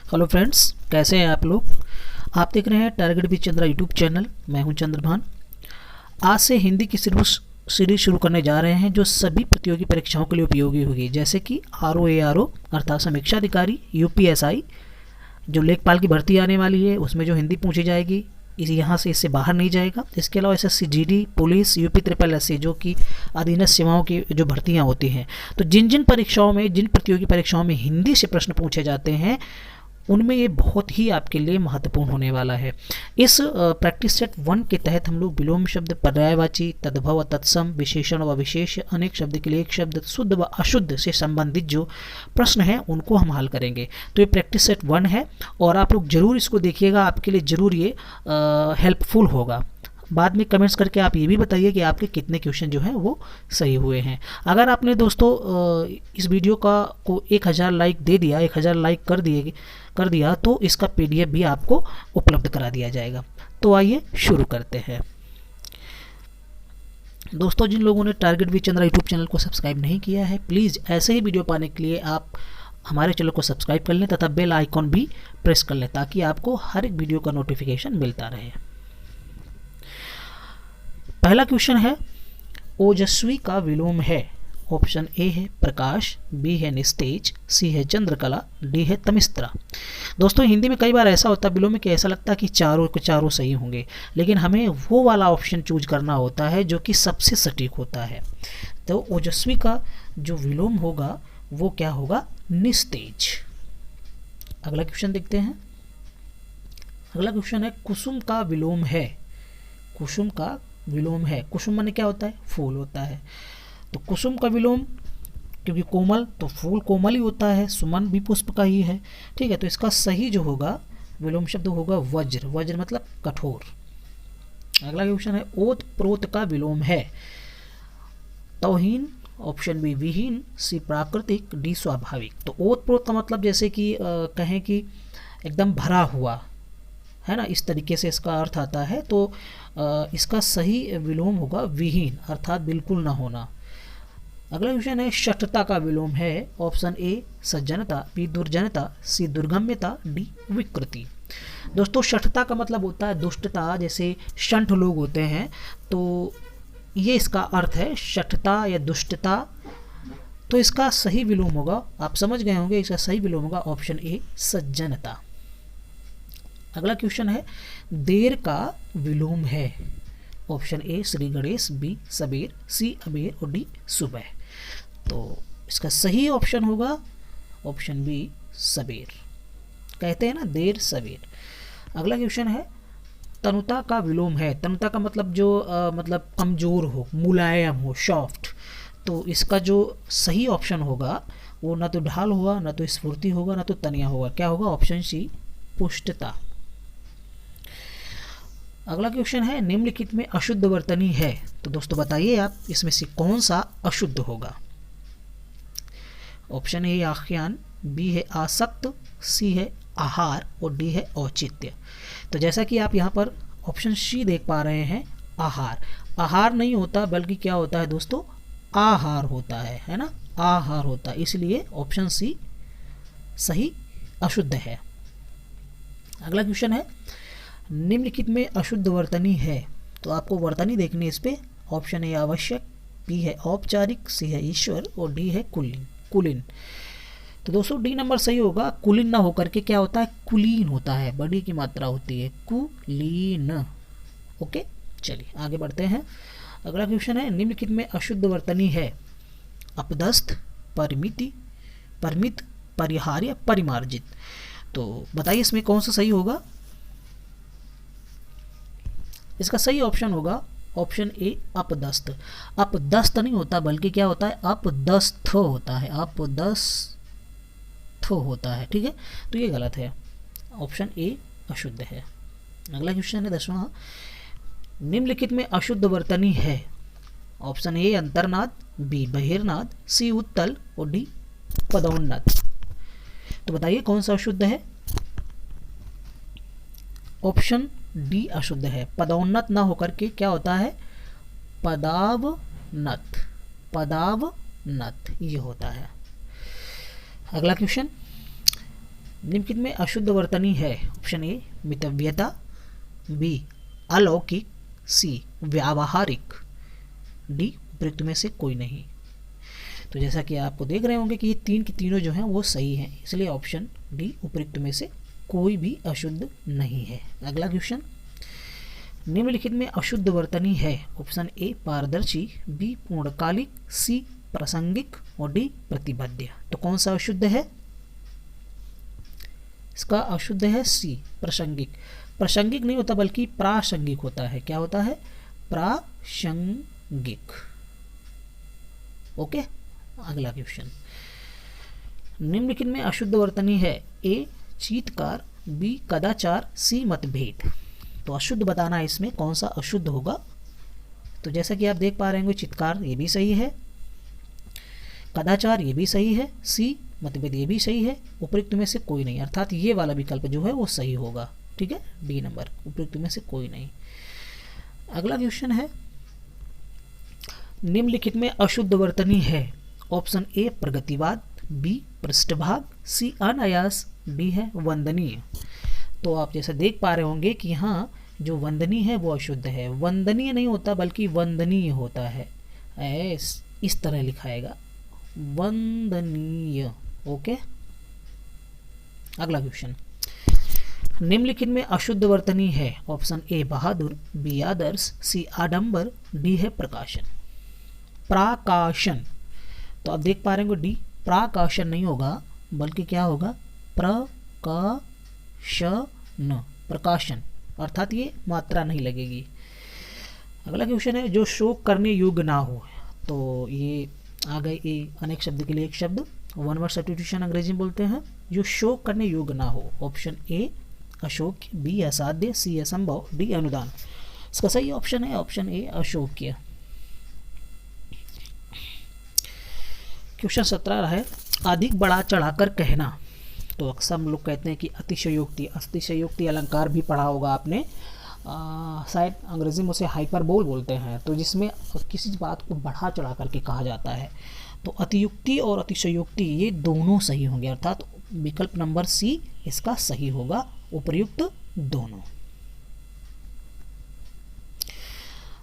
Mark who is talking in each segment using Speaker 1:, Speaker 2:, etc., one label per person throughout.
Speaker 1: Hello friends, कैसे हैं आप लोग। आप देख रहे हैं target with Chandra YouTube channel. मैं हूं चंद्रभान। आज से हिंदी की सीरीज शुरू करने जा रहे हैं जो सभी प्रतियोगी परीक्षाओं के लिए उपयोगी होगी, जैसे कि RO अर्थात समीक्षा अधिकारी, UPSI जो लेखपाल की भर्ती आने वाली है उसमें जो हिंदी पूछी जाएगी यहाँ से इससे बाहर नहीं जाएगा। इसके अलावा SSC GD, police, UP SSSC जो कि अधीनस्थ सेवाओं की जो भर्तियां होती हैं, तो जिन परीक्षाओं में, जिन प्रतियोगी परीक्षाओं में हिंदी से प्रश्न पूछे जाते हैं उनमें ये बहुत ही आपके लिए महत्वपूर्ण होने वाला है। इस प्रैक्टिस सेट 1 के तहत हम लोग विलोम शब्द, पर्यायवाची, तद्भव, तत्सम, विशेषण व विशेष, अनेक शब्द के लिए एक शब्द, शुद्ध व अशुद्ध से संबंधित जो प्रश्न हैं उनको हम हल करेंगे। तो ये प्रैक्टिस सेट 1 है और आप लोग ज़रूर इसको देखिएगा, आपके लिए ज़रूर ये हेल्पफुल होगा। बाद में कमेंट्स करके आप ये भी बताइए कि आपके कितने क्वेश्चन जो हैं वो सही हुए हैं। अगर आपने दोस्तों इस वीडियो को 1000 लाइक दे दिया, 1000 लाइक कर दिया तो इसका PDF भी आपको उपलब्ध करा दिया जाएगा। तो आइए शुरू करते हैं। दोस्तों, जिन लोगों ने target with Chandra YouTube channel को सब्सक्राइब नहीं किया है, प्लीज़ ऐसे ही वीडियो पाने के लिए आप हमारे चैनल को सब्सक्राइब कर लें तथा बेल आइकॉन भी प्रेस कर लें ताकि आपको हर एक वीडियो का नोटिफिकेशन मिलता रहे। पहला क्वेश्चन है, ओजस्वी का विलोम है। ऑप्शन A है प्रकाश, B है निस्तेज, C है चंद्रकला, D है तमिस्त्रा। दोस्तों, हिंदी में कई बार ऐसा होता है विलोम में कि ऐसा लगता है कि चारों सही होंगे, लेकिन हमें वो वाला ऑप्शन चूज करना होता है जो कि सबसे सटीक होता है। तो ओजस्वी का जो विलोम होगा वो क्या होगा? निस्तेज। अगला क्वेश्चन देखते हैं। अगला क्वेश्चन है, कुसुम का विलोम है। कुसुम का विलोम है। कुसुम माने क्या होता है? फूल होता है। तो कुसुम का विलोम, क्योंकि कोमल तो फूल कोमल ही होता है, सुमन भी पुष्प का ही है, ठीक है। तो इसका सही जो होगा विलोम शब्द होगा वज्र। वज्र मतलब कठोर। अगला क्वेश्चन है, ओत प्रोत का विलोम है। तौहीन, ऑप्शन B विहीन, C प्राकृतिक, D स्वाभाविक। तो ओत प्रोत का मतलब जैसे कि कहें कि एकदम भरा हुआ है ना, इस तरीके से इसका अर्थ आता है। तो इसका सही विलोम होगा विहीन अर्थात बिल्कुल ना होना। अगला क्वेश्चन है, शठता का विलोम है। Option A सज्जनता, B दुर्जनता, C दुर्गम्यता, D विकृति। दोस्तों, शठता का मतलब होता है दुष्टता, जैसे शंठ लोग होते हैं, तो ये इसका अर्थ है शठता या दुष्टता। तो इसका सही विलोम होगा, आप समझ गए होंगे, इसका सही विलोम होगा ऑप्शन A सज्जनता। अगला क्वेश्चन है, देर का विलोम है। Option A Shri Ganesh, B सबेर, C अबेर और D सुबह। तो इसका सही ऑप्शन होगा ऑप्शन B सबेर। कहते हैं ना देर सबेर। अगला क्वेश्चन है, तनुता का विलोम है। तनुता का मतलब जो मतलब कमजोर हो, मुलायम हो, सॉफ्ट। तो इसका जो सही ऑप्शन होगा वो ना तो ढाल होगा, ना तो स्फूर्ति होगा, ना तो तनिया होगा। क्या होगा? ऑप्शन C पुष्टता। अगला क्वेश्चन है, निम्नलिखित में अशुद्ध वर्तनी है। तो दोस्तों बताइए आप इसमें से कौन सा अशुद्ध होगा? ऑप्शन A आख्यान, B है आसक्त, C है आहार और D है औचित्य। तो जैसा कि आप यहाँ पर ऑप्शन C देख पा रहे हैं, आहार। आहार नहीं होता बल्कि क्या होता है दोस्तों? आहार होता है ना, आहार होता है, इसलिए ऑप्शन C सही अशुद्ध है। अगला क्वेश्चन है, निम्नलिखित में अशुद्ध वर्तनी है। तो आपको वर्तनी देखनी है इस पे। ऑप्शन A आवश्यक, B है औपचारिक, C है ईश्वर और D है कुलीन। तो दोस्तों D नंबर सही होगा। कुलीन ना होकर के क्या होता है? कुलीन होता है, बड़ी की मात्रा होती है, कुलीन। ओके, चलिए आगे बढ़ते हैं। अगला क्वेश्चन है, निम्नलिखित में अशुद्ध वर्तनी है। अपदस्थ, परिमित, परिहार्य, परिमार्जित। तो बताइए इसमें कौन सा सही होगा? इसका सही ऑप्शन होगा ऑप्शन A अपदस्थ। अपदस्थ नहीं होता बल्कि क्या होता है? अपदस्थ होता है, अपदस्थ होता है, ठीक है। तो ये गलत है, ऑप्शन A अशुद्ध है। अगला क्वेश्चन है 10वां, निम्नलिखित में अशुद्ध वर्तनी है। Option A Antarnad, B बहिर्नाद, C उत्तल और D पदोन्नत। तो बताइए कौन सा अशुद्ध है? ऑप्शन D अशुद्ध है। पदोन्नत ना होकर के क्या होता है? पदावनत, पदावनत ये होता है। अगला क्वेश्चन, निम्नलिखित में अशुद्ध वर्तनी है। ऑप्शन ए मितव्यता, बी अलौकिक, सी व्यावहारिक, डी उपयुक्त में से कोई नहीं। तो जैसा कि आपको देख रहे होंगे कि ये तीन की तीनों जो हैं वो सही हैं, इसलिए ऑप्शन डी उपयुक्त में से कोई भी अशुद्ध नहीं है। अगला क्वेश्चन, निम्नलिखित में अशुद्ध वर्तनी है। ऑप्शन ए पारदर्शी, बी पूर्णकालिक, सी प्रासंगिक और डी प्रतिबद्ध। तो कौन सा अशुद्ध है? इसका अशुद्ध है सी प्रासंगिक। प्रासंगिक नहीं होता बल्कि प्रासंगिक होता है। क्या होता है? प्रासंगिक। ओके, अगला क्वेश्चन, निम्नलिखित में अशुद्ध वर्तनी है। ए चीत्कार, बी कदाचार, सी मतभेद। तो अशुद्ध बताना है इसमें कौन सा अशुद्ध होगा। तो जैसा कि आप देख पा रहे होंगे, चित्कार ये भी सही है, कदाचार ये भी सही है, सी मतभेद ये भी सही है, उपयुक्त में से कोई नहीं, अर्थात ये वाला विकल्प जो है वो सही होगा। ठीक है, डी नंबर, उपयुक्त में से कोई नहीं। अगला क्वेश्चन है, निम्नलिखित में अशुद्ध वर्तनी है। ऑप्शन ए प्रगतिवाद, बी पृष्ठभाग, सी अनायास, डी है वंदनीय। तो आप जैसे देख पा रहे होंगे कि यहाँ जो वंदनीय है वो अशुद्ध है। वंदनीय नहीं होता बल्कि वंदनीय होता है, इस तरह लिखाएगा, वंदनीय। ओके, अगला क्वेश्चन, निम्नलिखित में अशुद्ध वर्तनी है। ऑप्शन ए बहादुर, बी आदर्श, सी आडंबर, डी है प्रकाशन। प्राकाशन, तो आप देख पा रहे हैं डी, प्राकाशन नहीं होगा बल्कि क्या होगा? प्रकाशन, प्रकाशन, अर्थात ये मात्रा नहीं लगेगी। अगला क्वेश्चन है, जो शोक करने योग्य ना हो। तो ये आ गए ए अनेक शब्द के लिए एक शब्द, वन वर्ड सब्स्टिट्यूशन अंग्रेजी में बोलते हैं। जो शोक करने योग्य ना हो। ऑप्शन ए अशोक्य, बी असाध्य, सी असंभव, डी अनुदान। इसका सही ऑप्शन है ऑप्शन ए अशोक्य। क्वेश्चन 17 है, अधिक बढ़ा चढ़ाकर कहना। तो अक्सर हम लोग कहते हैं कि अतिशयोक्ति, अतिशयोक्ति अलंकार भी पढ़ा होगा आपने, शायद अंग्रेजी में उसे हाइपरबोल बोलते हैं। तो जिसमें किसी बात को बढ़ा चढ़ा करके कहा जाता है। तो अतियुक्ति और अतिशयोक्ति ये दोनों सही होंगे, अर्थात विकल्प नंबर सी इसका सही होगा, उपर्युक्त दोनों।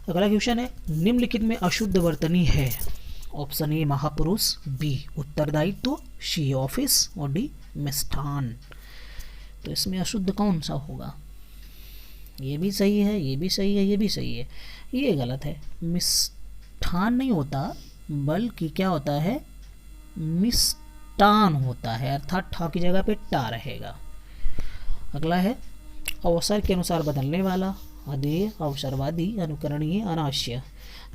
Speaker 1: अगला क्वेश्चन है, निम्नलिखित में अशुद्ध वर्तनी है। ऑप्शन ए महापुरुष, बी उत्तरदायित्व, सी ऑफिस और डी मिष्ठान। तो इसमें अशुद्ध कौन सा होगा? ये भी सही है, ये भी सही है, ये भी सही है, ये गलत है। मिष्ठान नहीं होता बल्कि क्या होता है? मिष्टान होता है, अर्थात ठा की जगह पे टा रहेगा। अगला है, अवसर के अनुसार बदलने वाला, अधेय, अवसरवादी, अनुकरणीय, अनावश्य।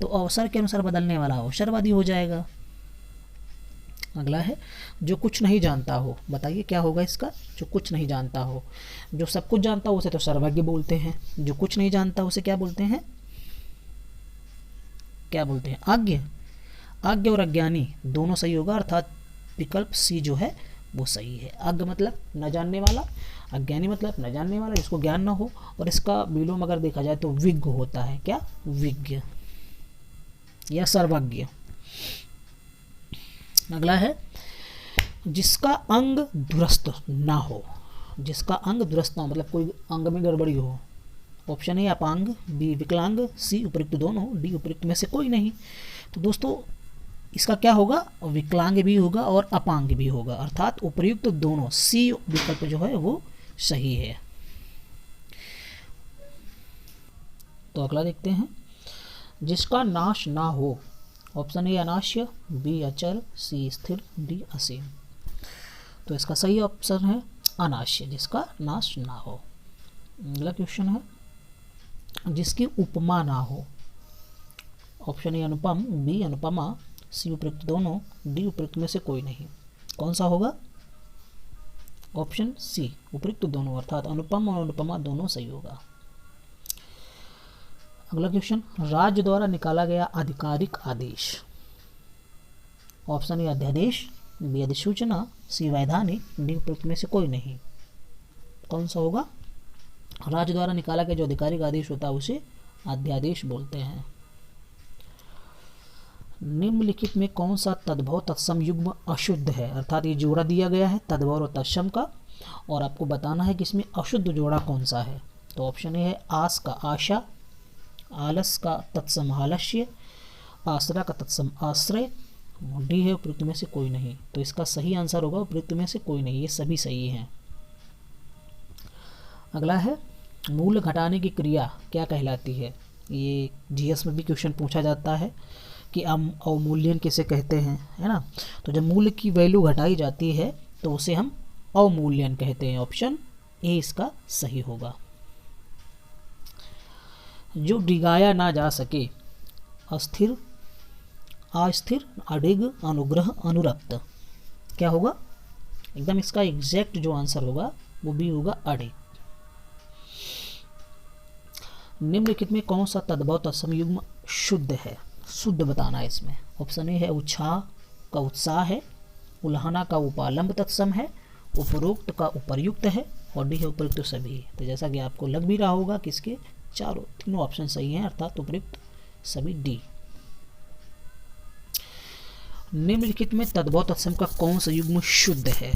Speaker 1: तो अवसर के अनुसार बदलने वाला अवसरवादी हो जाएगा। अगला है, जो कुछ नहीं जानता हो। बताइए क्या होगा इसका? जो कुछ नहीं जानता हो। जो सब कुछ जानता हो उसे तो सर्वज्ञ बोलते हैं, जो कुछ नहीं जानता उसे क्या बोलते हैं? क्या बोलते हैं? आज्ञ। आज्ञ और अज्ञानी दोनों सही होगा, अर्थात विकल्प सी जो है वो सही है। आज्ञ मतलब न जानने वाला, अज्ञानी मतलब न जानने वाला जिसको ज्ञान ना हो, और इसका विलोम अगर देखा जाए तो विज्ञ होता है। क्या? विज्ञ या सर्वज्ञ। अगला है, जिसका अंग दुरुस्त ना हो। जिसका अंग दुरुस्त ना हो मतलब कोई अंग में गड़बड़ी हो। ऑप्शन ए अपांग, बी विकलांग, सी उपयुक्त दोनों, डी उपयुक्त में से कोई नहीं। तो दोस्तों इसका क्या होगा? विकलांग भी होगा और अपांग भी होगा, अर्थात उपयुक्त दोनों, सी विकल्प जो है वो सही है। तो अगला देखते हैं, जिसका नाश ना हो। ऑप्शन ए अनाश्य, बी अचर, सी स्थिर, डी असीम। तो इसका सही ऑप्शन है अनाश्य, जिसका नाश ना हो। अगला क्वेश्चन है, जिसकी उपमा ना हो। ऑप्शन ए अनुपम, बी अनुपमा, सी उपयुक्त दोनों, डी उपयुक्त में से कोई नहीं। कौन सा होगा? ऑप्शन सी उपयुक्त दोनों, अर्थात अनुपम और अनुपमा दोनों सही होगा। अगला क्वेश्चन, राज्य द्वारा निकाला गया आधिकारिक आदेश। ऑप्शन ए अध्यादेश, बी अधिसूचना, सी वैधानिक, डी उपयुक्त में से कोई नहीं। कौन सा होगा? राज्य द्वारा निकाला गया जो आधिकारिक आदेश होता है उसे अध्यादेश बोलते हैं। निम्नलिखित में कौन सा तद्भव तत्सम युग्म अशुद्ध है, अर्थात ये जोड़ा दिया गया है तद्भव और तत्सम का। और आपको बताना है कि इसमें अशुद्ध जोड़ा कौन सा है। तो ऑप्शन ए है आस का आशा, आलस का तत्सम आलस्य, आसरा का तत्सम आश्रय, डी है उपयुक्त में से कोई नहीं। तो इसका सही आंसर होगा उपयुक्त में से कोई नहीं, ये सभी सही हैं। अगला है मूल्य घटाने की क्रिया क्या कहलाती है। ये जीएस में भी क्वेश्चन पूछा जाता है कि अवमूल्यन किसे कहते हैं, है ना। तो जब मूल्य की वैल्यू घटाई जाती है तो उसे हम अवमूल्यन कहते हैं। ऑप्शन ए इसका सही होगा। जो डिगाया ना जा सके, अस्थिर, अस्थिर, अडिग, अनुग्रह, अनुरक्त, क्या होगा एकदम इसका एग्जैक्ट जो आंसर होगा वो भी होगा अडिग। निम्नलिखित में कौन सा तद्भव तत्सम युग्म शुद्ध है, शुद्ध बताना है इसमें। ऑप्शन ए है उत्साह का उत्साह है, उल्हाना का उपालंब तत्सम है, उपरोक्त का उपर्युक्त है, और डी है उपयुक्त सभी। तो जैसा कि आपको लग भी रहा होगा कि इसके तीनों ऑप्शन सही हैं, अर्थात उपयुक्त सभी डी। निम्नलिखित में तद्भव तत्सम का कौन सा युग्म शुद्ध है।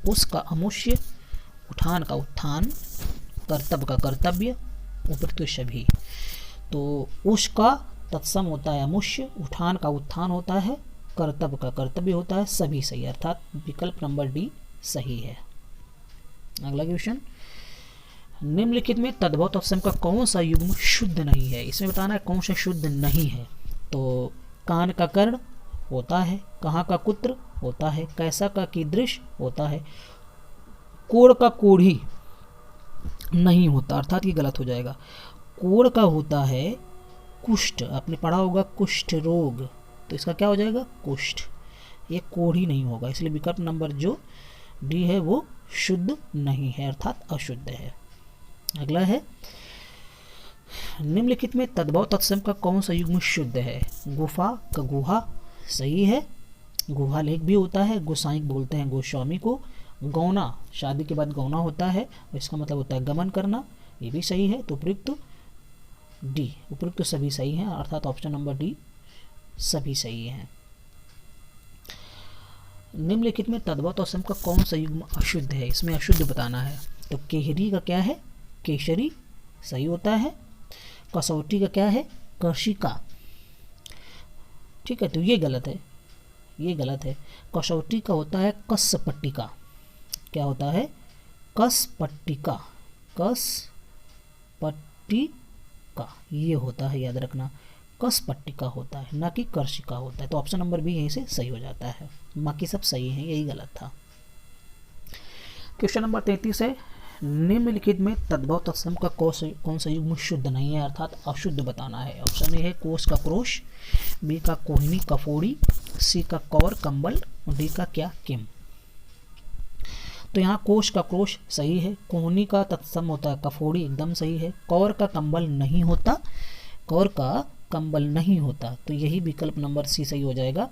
Speaker 1: उसका अमुष्य, उठान का उत्थान, कर्तव्य का कर्तव्य, उपयुक्त सभी। तो उसका तत्सम होता है अमुष्य, उठान का उत्थान होता है, कर्तव्य का कर्तव्य होता है, सभी सही, अर्थात विकल्प नंबर डी सही है। अगला क्वेश्चन, निम्नलिखित में तद्भव तत्सम का कौन सा युग्म शुद्ध नहीं है। इसमें बताना है कौन सा शुद्ध नहीं है। तो कान का कर्ण होता है, कहाँ का कुत्र होता है, कैसा का कीदृश होता है, कोढ़ का कोढ़ी नहीं होता, अर्थात ये गलत हो जाएगा। कोढ़ का होता है कुष्ठ, आपने पढ़ा होगा कुष्ठ रोग, तो इसका क्या हो जाएगा कुष्ठ, ये कोढ़ी नहीं होगा, इसलिए विकल्प नंबर जो डी है वो शुद्ध नहीं है, अर्थात अशुद्ध है। अगला है निम्नलिखित में तद्भव तत्सम का कौन सा युग्म शुद्ध है। गुफा का गुहा सही है, गुहा लेख भी होता है, गोसाई बोलते हैं गोस्वामी को। गौना शादी के बाद गौना होता है, इसका मतलब होता है गमन करना, ये भी सही है। तो उपयुक्त डी, उपयुक्त सभी सही हैं, अर्थात ऑप्शन नंबर डी सभी सही हैं। निम्नलिखित में तद्भव तत्सम का कौन सा युग्म अशुद्ध है, इसमें अशुद्ध बताना है। तो केहरी का क्या है केशरी सही होता है, कसौटी का क्या है कर्षिका, ठीक है, तो ये गलत है, ये गलत है। कसौटी का होता है कस पट्टिका, क्या होता है कस पट्टिका, कस पट्टिका ये होता है, याद रखना कस पट्टिका होता है, ना कि कर्षिका होता है। तो ऑप्शन नंबर बी यहीं से सही हो जाता है, बाकी सब सही हैं, यही गलत था। क्वेश्चन नंबर 33 है निम्नलिखित में तद्भव तत्सम का कौन सा युग्म शुद्ध नहीं है, अर्थात अशुद्ध बताना है। ऑप्शन ए है कोष का क्रोश, बी का कोहिनी कफोड़ी, सी का कौर कंबल, डी का क्या किम। तो यहाँ कोष का क्रोश सही है, कोहनी का तत्सम होता है कफोड़ी एकदम सही है, कौर का कंबल नहीं होता, कौर का कंबल नहीं होता, तो यही विकल्प नंबर सी सही हो जाएगा।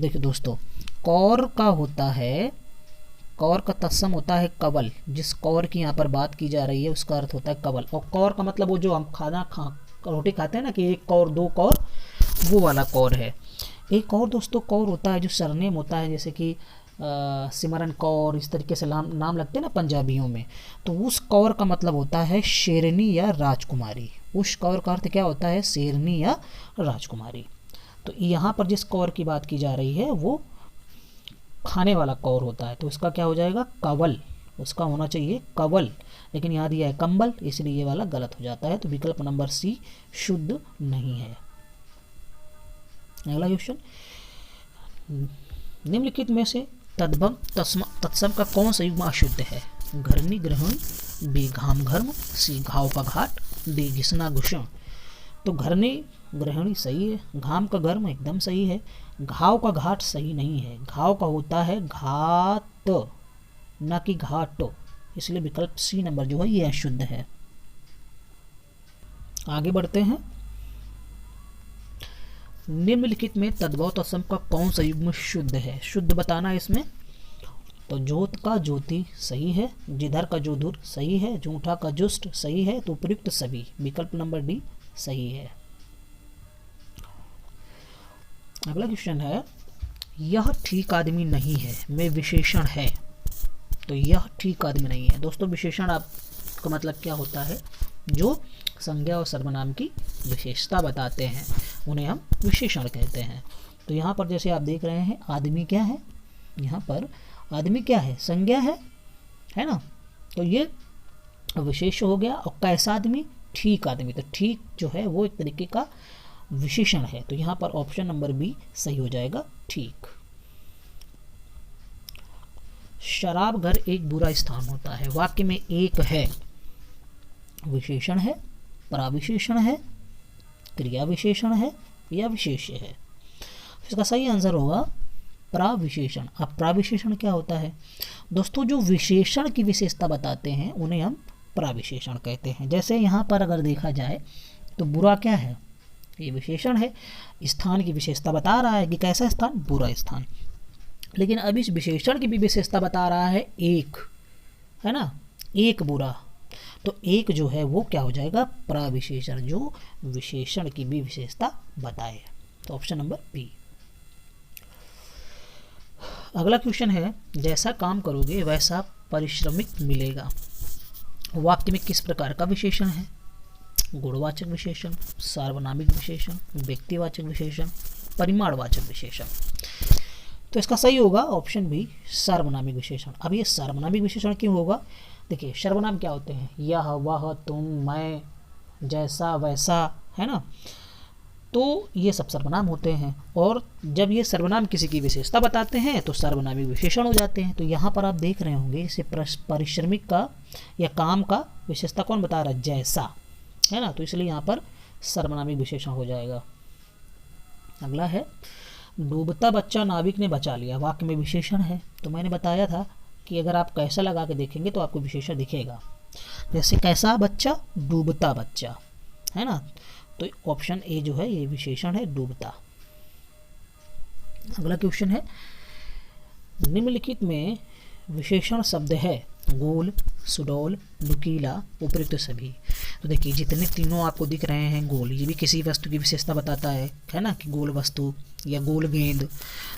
Speaker 1: देखिए दोस्तों, कौर का होता है, कौर का तत्सम होता है कवल, जिस कौर की यहाँ पर बात की जा रही है उसका अर्थ होता है कवल, और कौर का मतलब वो जो हम रोटी खाते हैं ना कि एक कौर दो कौर, वो वाला कौर है। एक और दोस्तों कौर होता है जो सरनेम होता है, जैसे कि सिमरन कौर, इस तरीके से नाम लगते हैं ना पंजाबियों में, तो उस कौर का मतलब होता है शेरनी या राजकुमारी। उस कौर का अर्थ क्या होता है शेरनी या राजकुमारी। तो यहाँ पर जिस कौर की बात की जा रही है वो खाने वाला कौर होता है, तो इसका क्या हो जाएगा कवल, उसका होना चाहिए कवल, लेकिन यहाँ दिया है कंबल, इसलिए ये वाला गलत हो जाता है। तो विकल्प नंबर सी शुद्ध नहीं है। अगला क्वेश्चन, निम्नलिखित में से तद्भव तत्सम का कौन सा युग्म अशुद्ध है। घरनी ग्रहण, बी घाम घर्म, सी घाव का घाट, डी घिसना घुषण। तो घरनी ग्रहणी सही है, घाम का गर्म एकदम सही है, घाव का घाट सही नहीं है, घाव का होता है घात ना कि घाट, इसलिए विकल्प सी नंबर जो है ये अशुद्ध है। आगे बढ़ते हैं, निम्नलिखित में तद्भव तत्सम का कौन सा युग्म शुद्ध है, शुद्ध बताना है इसमें। तो जोत का ज्योति सही है, जिधर का जोधुर सही है, जूठा का जुष्ट सही है, तो उपयुक्त सभी, विकल्प नंबर डी सही है। अगला क्वेश्चन है, यह ठीक आदमी नहीं है में विशेषण है। तो यह ठीक आदमी नहीं है। दोस्तों विशेषण आपका मतलब क्या होता है, जो संज्ञा और सर्वनाम की विशेषता बताते हैं उन्हें हम विशेषण कहते हैं। तो यहाँ पर जैसे आप देख रहे हैं आदमी क्या है, यहाँ पर आदमी क्या है, संज्ञा है ना, तो ये विशेष हो गया। और कैसा आदमी, ठीक आदमी, तो ठीक जो है वो एक तरीके का विशेषण है। तो यहाँ पर ऑप्शन नंबर बी सही हो जाएगा, ठीक। शराब घर एक बुरा स्थान होता है, वाक्य में एक है, विशेषण है, प्रविशेषण है, क्रिया विशेषण है या विशेष्य है। इसका सही आंसर होगा प्रविशेषण। अब प्रविशेषण क्या होता है दोस्तों, जो विशेषण की विशेषता बताते हैं उन्हें हम प्रविशेषण कहते हैं। जैसे यहाँ पर अगर देखा जाए तो बुरा क्या है, ये विशेषण है, स्थान की विशेषता बता रहा है कि कैसा स्थान, बुरा स्थान। लेकिन अब इस विशेषण की भी विशेषता बता रहा है एक, है ना, एक बुरा, तो एक जो है वो क्या हो जाएगा, प्रविशेषण, जो विशेषण की भी विशेषता बताए। तो ऑप्शन नंबर बी। अगला क्वेश्चन है, जैसा काम करोगे वैसा पारिश्रमिक मिलेगा, वाक्य में किस प्रकार का विशेषण है, गुणवाचक विशेषण, सार्वनामिक विशेषण, व्यक्तिवाचक विशेषण, परिमाणवाचक विशेषण। तो इसका सही होगा ऑप्शन बी, सार्वनामिक विशेषण। अब ये सार्वनामिक विशेषण क्यों होगा, देखिए सर्वनाम क्या होते हैं, यह, वह, तुम, मैं, जैसा, वैसा, है ना, तो ये सब सर्वनाम होते हैं। और जब ये सर्वनाम किसी की विशेषता बताते हैं तो सर्वनामिक विशेषण हो जाते हैं। तो यहाँ पर आप देख रहे होंगे इसे पारिश्रमिक का या काम का विशेषता कौन बता रहा है, जैसा, है ना, तो इसलिए यहाँ पर सर्वनामिक विशेषण हो जाएगा। अगला है, डूबता बच्चा नाविक ने बचा लिया, वाक्य में विशेषण है। तो मैंने बताया था कि अगर आप कैसा लगा के देखेंगे तो आपको विशेषण दिखेगा, जैसे कैसा बच्चा, डूबता बच्चा, है ना, तो ऑप्शन ए जो है ये विशेषण है, डूबता। अगला क्वेश्चन है, निम्नलिखित में विशेषण शब्द है, गोल, सुडौल, नुकीला, उपयुक्त सभी। तो देखिए जितने तीनों आपको दिख रहे हैं, गोल, ये भी किसी वस्तु की विशेषता बताता है ना, कि गोल वस्तु या गोल गेंद,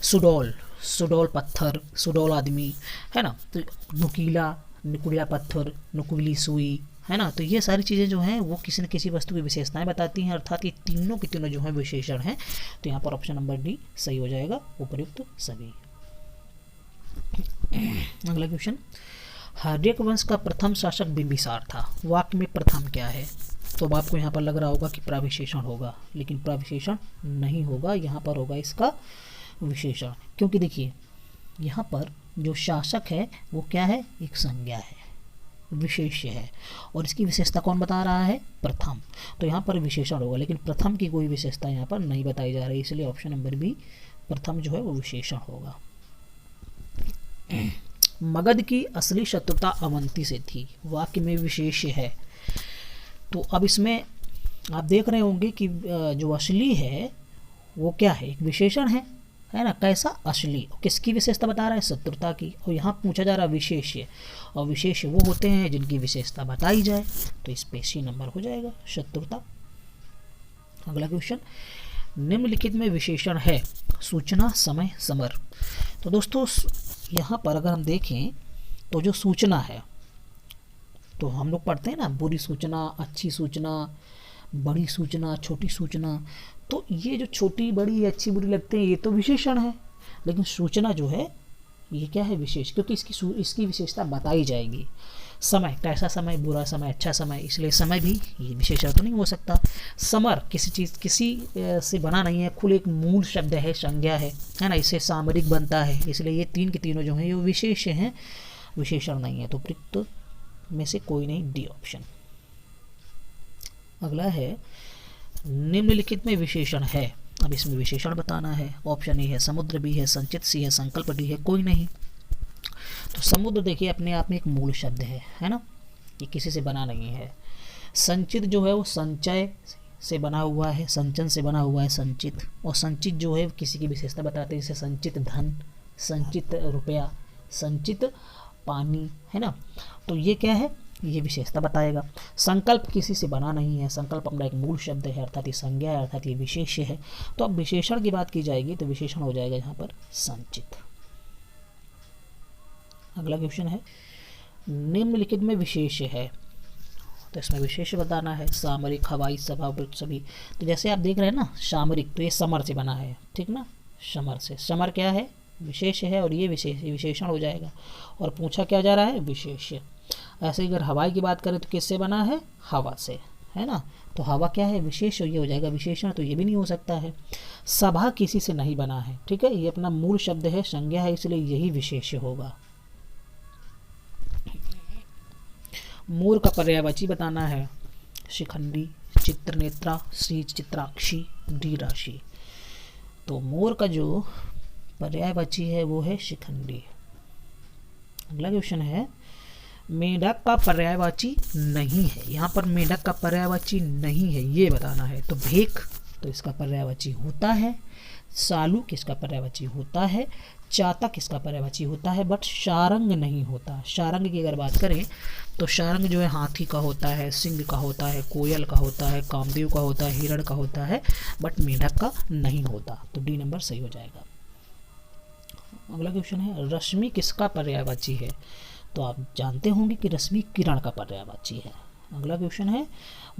Speaker 1: सुडौल, सुडौल पत्थर, सुडौल आदमी, है ना, तो नुकीला, नुकीला पत्थर, नुकीली सुई, है ना, तो ये सारी चीज़ें जो हैं वो किसी न किसी वस्तु की विशेषताएं बताती हैं, अर्थात ये तीनों के तीनों जो हैं विशेषण हैं। तो यहाँ पर ऑप्शन नंबर डी सही हो जाएगा, उपयुक्त सभी। अगला क्वेश्चन, हार्यक वंश का प्रथम शासक बिंबिसार था, वाक्य में प्रथम क्या है। तो अब आपको यहाँ पर लग रहा होगा कि प्रविशेषण होगा, लेकिन प्रविशेषण नहीं होगा, यहाँ पर होगा इसका विशेषण। क्योंकि देखिए यहाँ पर जो शासक है वो क्या है, एक संज्ञा है, विशेष्य है, और इसकी विशेषता कौन बता रहा है, प्रथम। तो यहाँ पर विशेषण होगा, लेकिन प्रथम की कोई विशेषता यहाँ पर नहीं बताई जा रही, इसलिए ऑप्शन नंबर बी, प्रथम जो है वो विशेषण होगा। मगध की असली शत्रुता अवंती से थी, वाक्य में विशेष्य है। तो अब इसमें आप देख रहे होंगे कि जो असली है वो क्या है, एक विशेषण है ना, कैसा, असली। किसकी विशेषता बता रहा है, शत्रुता की। और यहाँ पूछा जा रहा है विशेष्य, और विशेष्य वो होते हैं जिनकी विशेषता बताई जाए, तो इस पे सी नंबर हो जाएगा, शत्रुता। अगला क्वेश्चन, निम्नलिखित में विशेषण है, सूचना, समय, समर। तो दोस्तों यहाँ पर अगर हम देखें तो जो सूचना है, तो हम लोग पढ़ते हैं ना, बुरी सूचना, अच्छी सूचना, बड़ी सूचना, छोटी सूचना। तो ये जो छोटी, बड़ी, अच्छी, बुरी लगते हैं ये तो विशेषण है, लेकिन सूचना जो है ये क्या है, विशेष, क्योंकि इसकी विशेषता बताई जाएगी। समय, कैसा समय, बुरा समय, अच्छा समय, इसलिए समय भी ये विशेषण तो नहीं हो सकता। समर किसी चीज़, किसी से बना नहीं है, खुद एक मूल शब्द है, संज्ञा है ना, इससे सामरिक बनता है, इसलिए ये तीन के तीनों जो हैं ये विशेष हैं, विशेषण नहीं है। तो उपयुक्त में से कोई नहीं, डी ऑप्शन। अगला है, निम्नलिखित में विशेषण है, अब इसमें विशेषण बताना है। ऑप्शन ए है समुद्र, बी है संचित, सी है संकल्प, डी है कोई नहीं। तो समुद्र देखिए अपने आप में एक मूल शब्द है ना, ये किसी से बना नहीं है। संचित जो है वो संचय से बना हुआ है, संचन से बना हुआ है संचित, और संचित जो है किसी की विशेषता बताते हैं, जैसे संचित धन, संचित रुपया, संचित पानी, है ना, तो ये क्या है, ये विशेषता बताएगा। संकल्प किसी से बना नहीं है, संकल्प अपना एक मूल शब्द है, अर्थात ये संज्ञा है, अर्थात ये विशेष्य है। तो अब विशेषण की बात की जाएगी तो विशेषण हो जाएगा यहाँ पर संचित। अगला क्वेश्चन है, निम्नलिखित में विशेष है, तो इसमें विशेष बताना है। सामरिक, हवाई, सभा, वृक्ष, सभी। तो जैसे आप देख रहे हैं ना, सामरिक, तो ये समर से बना है, ठीक ना, समर से। समर क्या है, विशेष है, और ये विशेषण हो जाएगा। और पूछा क्या जा रहा है, विशेष। ऐसे ही अगर हवाई की बात करें तो किससे बना है, हवा से, है ना। तो हवा क्या है, विशेष, ये हो जाएगा विशेषण, तो ये भी नहीं हो सकता है। सभा किसी से नहीं बना है, ठीक है, ये अपना मूल शब्द है, संज्ञा है, इसलिए यही विशेष होगा। मोर का पर्यायवाची बताना है। शिखंडी, चित्रनेत्रा, सी चित्राक्षी, डी राशि। तो मोर का जो पर्यायवाची है वो है शिखंडी। अगला क्वेश्चन है, मेढक का पर्यायवाची नहीं है। यहाँ पर मेढक का पर्यायवाची नहीं है, ये बताना है। तो भेक, तो इसका पर्यायवाची होता है। सालू किसका पर्यायवाची होता है। चातक किसका पर्यायवाची होता है, बट शारंग नहीं होता। शारंग की अगर बात करें तो शारंग जो है हाथी का होता है, सिंह का होता है, कोयल का होता है, कामदेव का होता है, हिरण का होता है, बट मेढक का नहीं होता। तो डी नंबर सही हो जाएगा। अगला क्वेश्चन है, रश्मि किसका पर्यायवाची है। तो आप जानते होंगे कि रश्मि किरण का पर्यायवाची है। अगला क्वेश्चन है,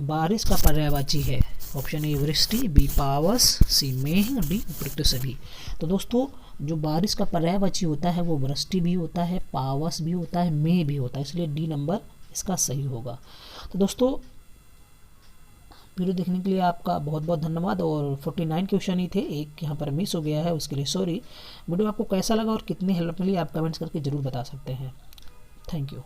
Speaker 1: बारिश का पर्यायवाची है। ऑप्शन ए वृष्टि, बी पावस, सी मेघ, डी उपयुक्त सभी। तो दोस्तों जो बारिश का पर्यायवाची होता है वो वृष्टि भी होता है, पावस भी होता है, मेघ भी होता है, इसलिए डी नंबर इसका सही होगा। तो दोस्तों वीडियो देखने के लिए आपका बहुत बहुत धन्यवाद। और 49 क्वेश्चन ही थे, एक यहाँ पर मिस हो गया है, उसके लिए सॉरी। वीडियो आपको कैसा लगा और कितनी हेल्प मिली आप कमेंट्स करके ज़रूर बता सकते हैं। Thank you.